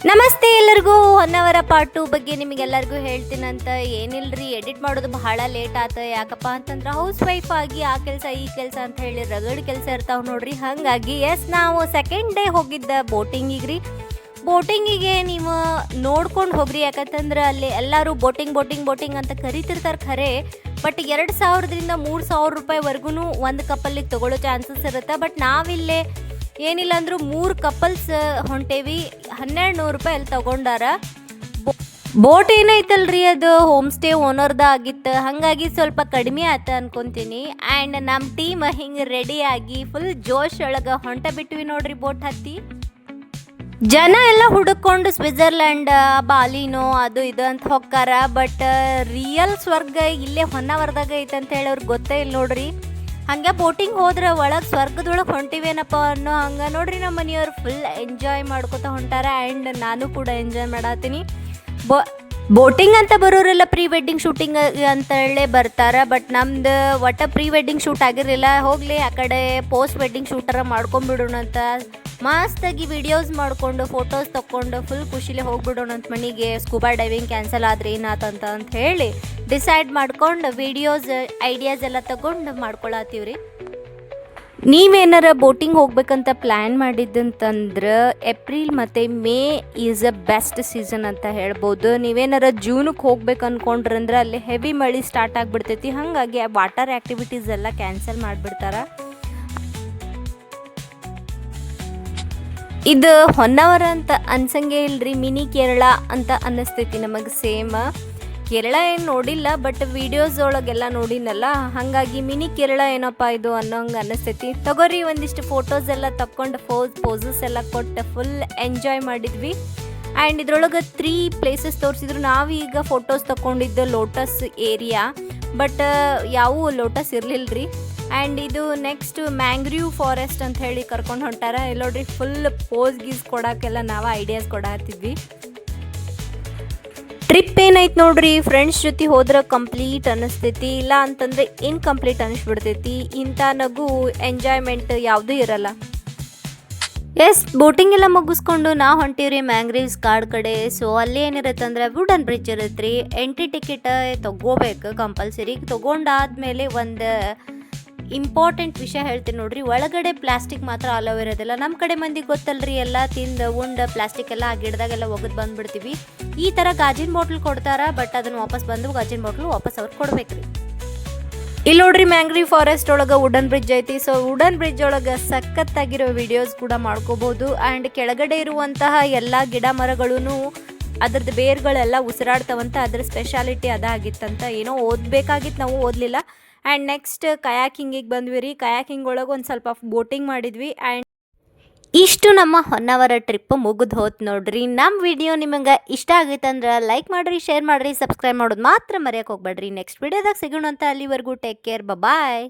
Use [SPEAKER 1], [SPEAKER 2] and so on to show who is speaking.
[SPEAKER 1] ನಮಸ್ತೆ ಎಲ್ಲರಿಗೂ. ಹೊನ್ನವರ ಪಾರ್ಟ್ 2 ಬಗ್ಗೆ ನಿಮಗೆಲ್ಲರಿಗೂ ಹೇಳ್ತೀನಂತ ಏನಿಲ್ರಿ, ಎಡಿಟ್ ಮಾಡೋದು ಬಹಳ ಲೇಟ್ ಆತ. ಯಾಕಪ್ಪ ಅಂತಂದ್ರೆ ಹೌಸ್ ವೈಫ್ ಆಗಿ ಆ ಕೆಲಸ ಈ ಕೆಲಸ ಅಂತ ಹೇಳಿ ರಗಡ್ ಕೆಲಸ ಇರ್ತಾವೆ ನೋಡ್ರಿ. ಹಾಗಾಗಿ ನಾವು ಸೆಕೆಂಡ್ ಡೇ ಹೋಗಿದ್ದ ಬೋಟಿಂಗಿಗೆ ರೀ. ಬೋಟಿಂಗಿಗೆ ನೀವು ನೋಡ್ಕೊಂಡು ಹೋಗ್ರಿ, ಯಾಕಂತಂದ್ರೆ ಅಲ್ಲಿ ಎಲ್ಲರೂ ಬೋಟಿಂಗ್ ಅಂತ ಕರಿತಿರ್ತಾರೆ ಖರೆ. ಬಟ್ 2,000ರಿಂದ 3,000 ರೂಪಾಯಿವರೆಗೂ ಒಂದು ಕಪ್ಪಲ್ಲಿಗೆ ತೊಗೊಳ್ಳೋ ಚಾನ್ಸಸ್ ಇರುತ್ತೆ. ಬಟ್ ನಾವಿಲ್ಲೇ ಏನಿಲ್ಲ ಅಂದರೂ 3 ಕಪಲ್ಸ್ ಹೊಂಟೇವಿ. 1,200 ರೂಪಾಯಿ ಅಲ್ಲಿ ತಗೊಂಡಾರ. ಬೋಟ್ ಏನೈತಲ್ರಿ, ಅದು ಹೋಮ್ ಸ್ಟೇ ಓನರ್ದ ಆಗಿತ್ತು. ಹಾಗಾಗಿ ಸ್ವಲ್ಪ ಕಡಿಮೆ ಆಯ್ತು ಅನ್ಕೊತೀನಿ. ಆ್ಯಂಡ್ ನಮ್ಮ ಟೀಮ್ ಹಿಂಗೆ ರೆಡಿಯಾಗಿ ಫುಲ್ ಜೋಶ್ ಒಳಗೆ ಹೊಂಟ ಬಿಟ್ವಿ ನೋಡ್ರಿ ಬೋಟ್ ಹತ್ತಿ. ಜನ ಎಲ್ಲ ಹುಡುಕೊಂಡು ಸ್ವಿಟ್ಜರ್ಲ್ಯಾಂಡ್, ಬಾಲಿನೋ ಅದು ಇದು ಅಂತ ಹೋಗ್ತಾರ. ಬಟ್ ರಿಯಲ್ ಸ್ವರ್ಗ ಇಲ್ಲೇ ಹೊನ್ನಾವರದಾಗ ಐತೆ ಅಂತ ಹೇಳಿ ಅವ್ರಿಗೆ ಗೊತ್ತೇ ಇಲ್ಲ ನೋಡ್ರಿ. ಹಂಗೆ ಬೋಟಿಂಗ್ ಹೋದ್ರೆ ಒಳಗೆ ಸ್ವರ್ಗದೊಳಗೆ ಹೊಂಟಿವೇನಪ್ಪ ಅನ್ನೋ ಹಂಗೆ ನೋಡ್ರಿ. ನಮ್ಮ ಮನೆಯವ್ರು ಫುಲ್ ಎಂಜಾಯ್ ಮಾಡ್ಕೊತ ಹೊಂಟಾರ. ಆ್ಯಂಡ್ ನಾನು ಕೂಡ ಎಂಜಾಯ್ ಮಾಡತ್ತೀನಿ. ಬೋಟಿಂಗ್ ಅಂತ ಬರೋರೆಲ್ಲ ಪ್ರೀ ವೆಡ್ಡಿಂಗ್ ಶೂಟಿಂಗ್ ಅಂತೇಳಿ ಬರ್ತಾರೆ. ಬಟ್ ನಮ್ದು ಒಟ್ಟು ಪ್ರೀ ವೆಡ್ಡಿಂಗ್ ಶೂಟ್ ಆಗಿರಲಿಲ್ಲ. ಹೋಗಲಿ ಆ ಕಡೆ ಪೋಸ್ಟ್ ವೆಡ್ಡಿಂಗ್ ಶೂಟರ ಮಾಡ್ಕೊಂಬಿಡೋಣ ಅಂತ ಮಸ್ತಾಗಿ ವಿಡಿಯೋಸ್ ಮಾಡಿಕೊಂಡು ಫೋಟೋಸ್ ತೊಗೊಂಡು ಫುಲ್ ಖುಷಿಲೇ ಹೋಗ್ಬಿಡೋಣ ಅಂತ ಮನೆಗೆ. ಸ್ಕೂಬಾ ಡೈವಿಂಗ್ ಕ್ಯಾನ್ಸಲ್ ಆದರೆ ಏನಾತಂತ ಅಂತ ಹೇಳಿ ಡಿಸೈಡ್ ಮಾಡ್ಕೊಂಡು ವಿಡಿಯೋಸ್ ಐಡಿಯಾಸ್ ಎಲ್ಲ ತಗೊಂಡು ಮಾಡ್ಕೊಳತ್ತೀವ್ರಿ. ನೀವೇನಾರ ಬೋಟಿಂಗ್ ಹೋಗ್ಬೇಕಂತ ಪ್ಲ್ಯಾನ್ ಮಾಡಿದ್ದಂತಂದ್ರೆ ಏಪ್ರಿಲ್ ಮತ್ತು May is a best season ಅಂತ ಹೇಳ್ಬೋದು. ನೀವೇನಾರ ಜೂನಿಗೆ ಹೋಗ್ಬೇಕು ಅಂದ್ಕೊಂಡ್ರಂದ್ರೆ ಅಲ್ಲಿ ಹೆವಿ ಮಳೆ ಸ್ಟಾರ್ಟ್ ಆಗಿಬಿಡ್ತೈತಿ. ಹಾಗಾಗಿ ವಾಟರ್ ಆ್ಯಕ್ಟಿವಿಟೀಸ್ ಎಲ್ಲ ಕ್ಯಾನ್ಸಲ್ ಮಾಡಿಬಿಡ್ತಾರೆ. ಇದು ಹೊನ್ನಾವರ ಅಂತ ಅನ್ಸಂಗೆ ಇಲ್ರಿ, ಮಿನಿ ಕೇರಳ ಅಂತ ಅನ್ನಿಸ್ತೈತಿ ನಮಗೆ. ಸೇಮ್ ಕೇರಳ ಏನು ನೋಡಿಲ್ಲ, ಬಟ್ ವಿಡಿಯೋಸ್ ಒಳಗೆಲ್ಲ ನೋಡಿನಲ್ಲ, ಹಾಗಾಗಿ ಮಿನಿ ಕೇರಳ ಏನಪ್ಪ ಇದು ಅನ್ನೋಂಗೆ ಅನ್ನಿಸ್ತೈತಿ. ತಗೋರಿ ಒಂದಿಷ್ಟು ಫೋಟೋಸ್ ಎಲ್ಲ ತಕ್ಕೊಂಡು ಪೋಸಸ್ ಎಲ್ಲ ಕೊಟ್ಟು ಫುಲ್ ಎಂಜಾಯ್ ಮಾಡಿದ್ವಿ. ಆ್ಯಂಡ್ ಇದ್ರೊಳಗೆ 3 ಪ್ಲೇಸಸ್ ತೋರಿಸಿದ್ರು. ನಾವೀಗ ಫೋಟೋಸ್ ತಗೊಂಡಿದ್ದು ಲೋಟಸ್ ಏರಿಯಾ, ಬಟ್ ಯಾವ ಲೋಟಸ್ ಇರಲಿಲ್ಲ ರೀ. ಆ್ಯಂಡ್ ಇದು ನೆಕ್ಸ್ಟ್ ಮ್ಯಾಂಗ್ರೀವ್ ಫಾರೆಸ್ಟ್ ಅಂತ ಹೇಳಿ ಕರ್ಕೊಂಡು ಹೊಂಟಾರ. ಇಲ್ಲಿ ನೋಡ್ರಿ ಫುಲ್ ಗೀಸ್ ಕೊಡೋಕ್ಕೆಲ್ಲ ನಾವು ಐಡಿಯಾಸ್ ಕೊಡತ್ತಿದ್ವಿ. ಟ್ರಿಪ್ ಏನೈತೆ ನೋಡ್ರಿ, ಫ್ರೆಂಡ್ಸ್ ಜೊತೆ ಹೋದ್ರೆ ಕಂಪ್ಲೀಟ್ ಅನ್ನಿಸ್ತೈತಿ, ಇಲ್ಲ ಅಂತಂದರೆ ಇನ್ಕಂಪ್ಲೀಟ್ ಅನ್ನಿಸ್ಬಿಡ್ತೈತಿ. ಇಂಥ ನಗು ಎಂಜಾಯ್ಮೆಂಟ್ ಯಾವುದೂ ಇರಲ್ಲ. ಬೋಟಿಂಗ್ ಎಲ್ಲ ಮುಗಿಸ್ಕೊಂಡು ನಾವು ಹೊಂಟೀವ್ರಿ ಮ್ಯಾಂಗ್ರೀವ್ಸ್ ಕಾಡ್ ಕಡೆ. ಸೊ ಅಲ್ಲಿ ಏನಿರುತ್ತೆ ಅಂದರೆ ವುಡನ್ ಬ್ರಿಡ್ಜ್ ಇರುತ್ತೆ ರೀ. ಎಂಟ್ರಿ ಟಿಕೆಟ್ ತೊಗೋಬೇಕು ಕಂಪಲ್ಸರಿ. ತೊಗೊಂಡಾದ್ಮೇಲೆ ಒಂದು ಇಂಪಾರ್ಟೆಂಟ್ ವಿಷಯ ಹೇಳ್ತೀನಿ ನೋಡ್ರಿ, ಒಳಗಡೆ ಪ್ಲಾಸ್ಟಿಕ್ ಮಾತ್ರ ಅಲೋ ಇರೋದಿಲ್ಲ. ನಮ್ಮ ಕಡೆ ಮಂದಿಗೆ ಗೊತ್ತಲ್ರಿ, ಎಲ್ಲ ತಿಂದು ಉಂಡು ಪ್ಲಾಸ್ಟಿಕ್ ಎಲ್ಲ ಆ ಗಿಡದಾಗೆಲ್ಲ ಒಗದು ಬಂದುಬಿಡ್ತೀವಿ. ಈ ಥರ ಗಾಜಿನ ಬಾಟ್ಲ್ ಕೊಡ್ತಾರ, ಬಟ್ ಅದನ್ನು ವಾಪಸ್ ಬಂದು ಗಾಜಿನ ಬಾಟ್ಲು ವಾಪಸ್ ಅವ್ರಿಗೆ ಕೊಡ್ಬೇಕ್ರಿ. ಇಲ್ಲಿ ನೋಡ್ರಿ ಮ್ಯಾಂಗ್ರೀವ್ ಫಾರೆಸ್ಟ್ ಒಳಗೆ ವುಡನ್ ಬ್ರಿಡ್ಜ್ ಐತಿ. ಸೊ ವುಡನ್ ಬ್ರಿಡ್ಜ್ ಒಳಗೆ ಸಖತ್ತಾಗಿರೋ ವಿಡಿಯೋಸ್ ಕೂಡ ಮಾಡ್ಕೋಬೋದು. ಆ್ಯಂಡ್ ಕೆಳಗಡೆ ಇರುವಂತಹ ಎಲ್ಲ ಗಿಡ ಮರಗಳೂ ಅದ್ರದ್ದು ಬೇರುಗಳೆಲ್ಲ ಉಸಿರಾಡ್ತಾವಂತ. ಅದ್ರ ಸ್ಪೆಷಾಲಿಟಿ ಅದಾಗಿತ್ತಂತ. ಏನೋ ಓದಬೇಕಾಗಿತ್ತು, ನಾವು ಓದಲಿಲ್ಲ. ಆ್ಯಂಡ್ ನೆಕ್ಸ್ಟ್ ಕಯಾಕಿಂಗಿಗೆ ಬಂದ್ವಿ ರೀ. ಕಯಾಕಿಂಗ್ ಒಳಗೆ ಒಂದು ಸ್ವಲ್ಪ ಬೋಟಿಂಗ್ ಮಾಡಿದ್ವಿ. ಆ್ಯಂಡ್ ಇಷ್ಟು ನಮ್ಮ ಹೊನ್ನಾವರ ಟ್ರಿಪ್ ಮುಗಿದು ಹೋತ್ ನೋಡ್ರಿ. ನಮ್ಮ ವಿಡಿಯೋ ನಿಮಗೆ ಇಷ್ಟ ಆಗೈತಂದ್ರೆ ಲೈಕ್ ಮಾಡಿರಿ, ಶೇರ್ ಮಾಡಿರಿ, ಸಬ್ಸ್ಕ್ರೈಬ್ ಮಾಡೋದು ಮಾತ್ರ ಮರೆಯೋಕೆ ಹೋಗ್ಬೇಡ್ರಿ. ನೆಕ್ಸ್ಟ್ ವಿಡಿಯೋದಾಗ ಸಿಗೋಣ ಅಂತ. ಅಲ್ಲಿವರೆಗೂ ಟೇಕ್ ಕೇರ್, ಬಾಯ್.